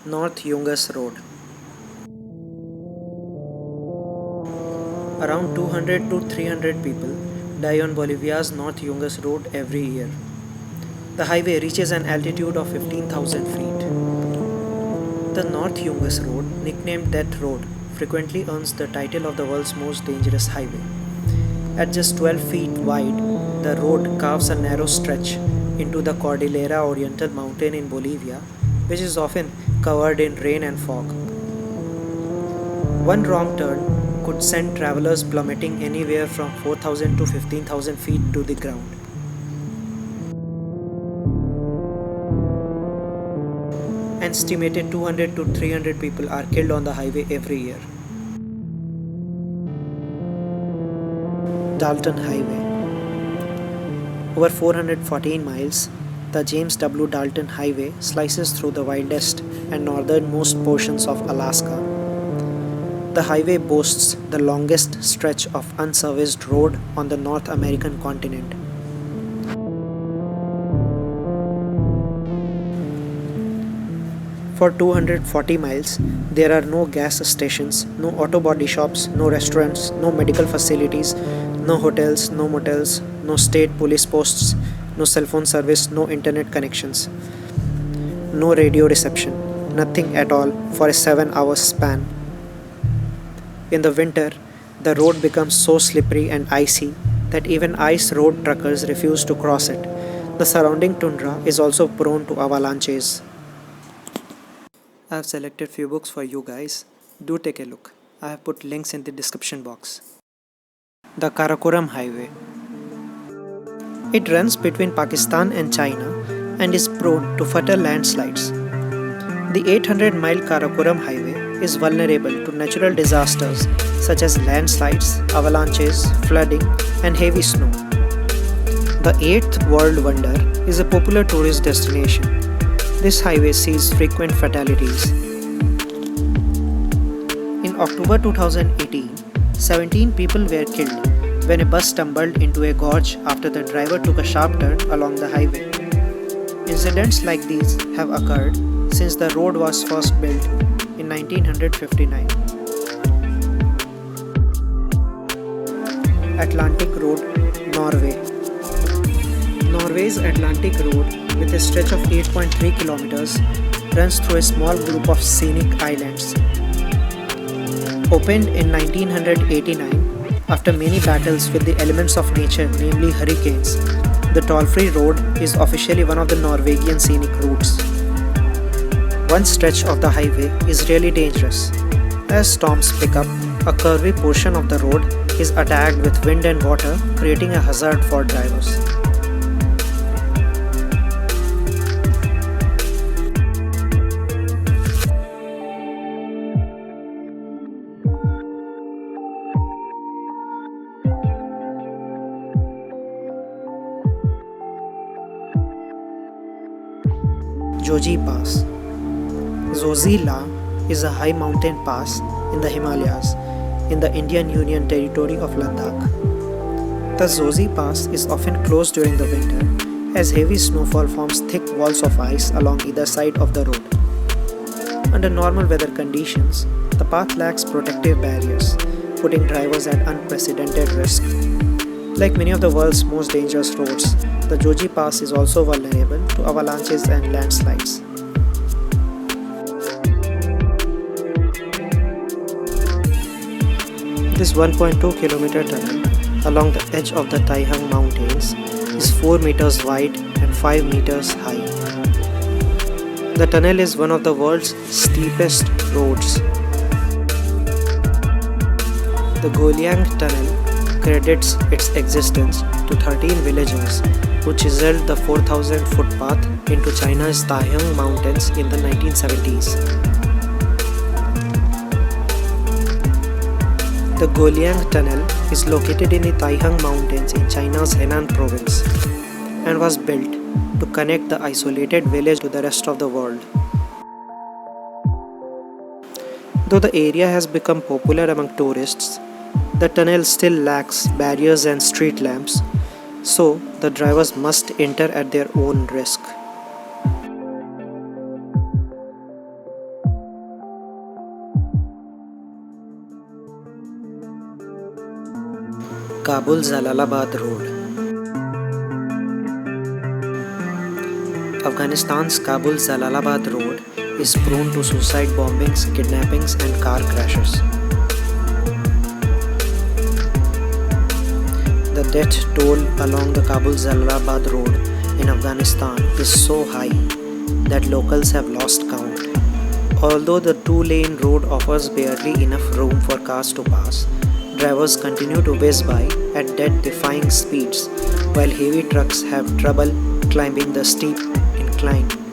North Yungas Road. Around 200 to 300 people die on Bolivia's North Yungas Road every year. The highway reaches an altitude of 15,000 feet. The North Yungas Road, nicknamed Death Road, frequently earns the title of the world's most dangerous highway. At just 12 feet wide, the road carves a narrow stretch into the Cordillera Oriental mountain in Bolivia, which is often covered in rain and fog. One wrong turn could send travelers plummeting anywhere from 4,000 to 15,000 feet to the ground. An estimated 200 to 300 people are killed on the highway every year. Dalton Highway. Over 414 miles, the James W. Dalton Highway slices through the wildest and northernmost portions of Alaska. The highway boasts the longest stretch of unserviced road on the North American continent. For 240 miles, there are no gas stations, no auto body shops, no restaurants, no medical facilities, no hotels, no motels, no state police posts, no cell phone service, no internet connections, no radio reception, nothing at all for a 7-hour span. In the winter, the road becomes so slippery and icy that even ice road truckers refuse to cross it. The surrounding tundra is also prone to avalanches. I have selected few books for you guys. Do take a look. I have put links in the description box. The Karakoram Highway. It runs between Pakistan and China and is prone to fatal landslides. The 800-mile Karakoram Highway is vulnerable to natural disasters such as landslides, avalanches, flooding, and heavy snow. The eighth world wonder is a popular tourist destination. This highway sees frequent fatalities. In October 2018, 17 people were killed when a bus stumbled into a gorge after the driver took a sharp turn along the highway. Incidents like these have occurred since the road was first built in 1959. Atlantic Road, Norway. Norway's Atlantic Road, with a stretch of 8.3 kilometers, runs through a small group of scenic islands. Opened in 1989, after many battles with the elements of nature, namely hurricanes, the toll-free road is officially one of the Norwegian scenic routes. One stretch of the highway is really dangerous. As storms pick up, a curvy portion of the road is attacked with wind and water, creating a hazard for drivers. Joji Pass. Zojila is a high mountain pass in the Himalayas in the Indian Union Territory of Ladakh. The Joji Pass is often closed during the winter as heavy snowfall forms thick walls of ice along either side of the road. Under normal weather conditions, the path lacks protective barriers, putting drivers at unprecedented risk. Like many of the world's most dangerous roads, the Joji Pass is also vulnerable to avalanches and landslides. This 1.2 kilometer tunnel along the edge of the Taihang Mountains is 4 meters wide and 5 meters high. The tunnel is one of the world's steepest roads. The Golyang Tunnel credits its existence to 13 villagers who chiseled the 4,000-foot path into China's Taihang Mountains in the 1970s. The Golyang Tunnel is located in the Taihang Mountains in China's Henan province and was built to connect the isolated village to the rest of the world. Though the area has become popular among tourists, the tunnel still lacks barriers and street lamps, so the drivers must enter at their own risk. Kabul-Jalalabad Road. Afghanistan's Kabul-Jalalabad Road is prone to suicide bombings, kidnappings and car crashes. The death toll along the Kabul-Jalalabad Road in Afghanistan is so high that locals have lost count. Although the two-lane road offers barely enough room for cars to pass, drivers continue to whiz by at death-defying speeds, while heavy trucks have trouble climbing the steep incline.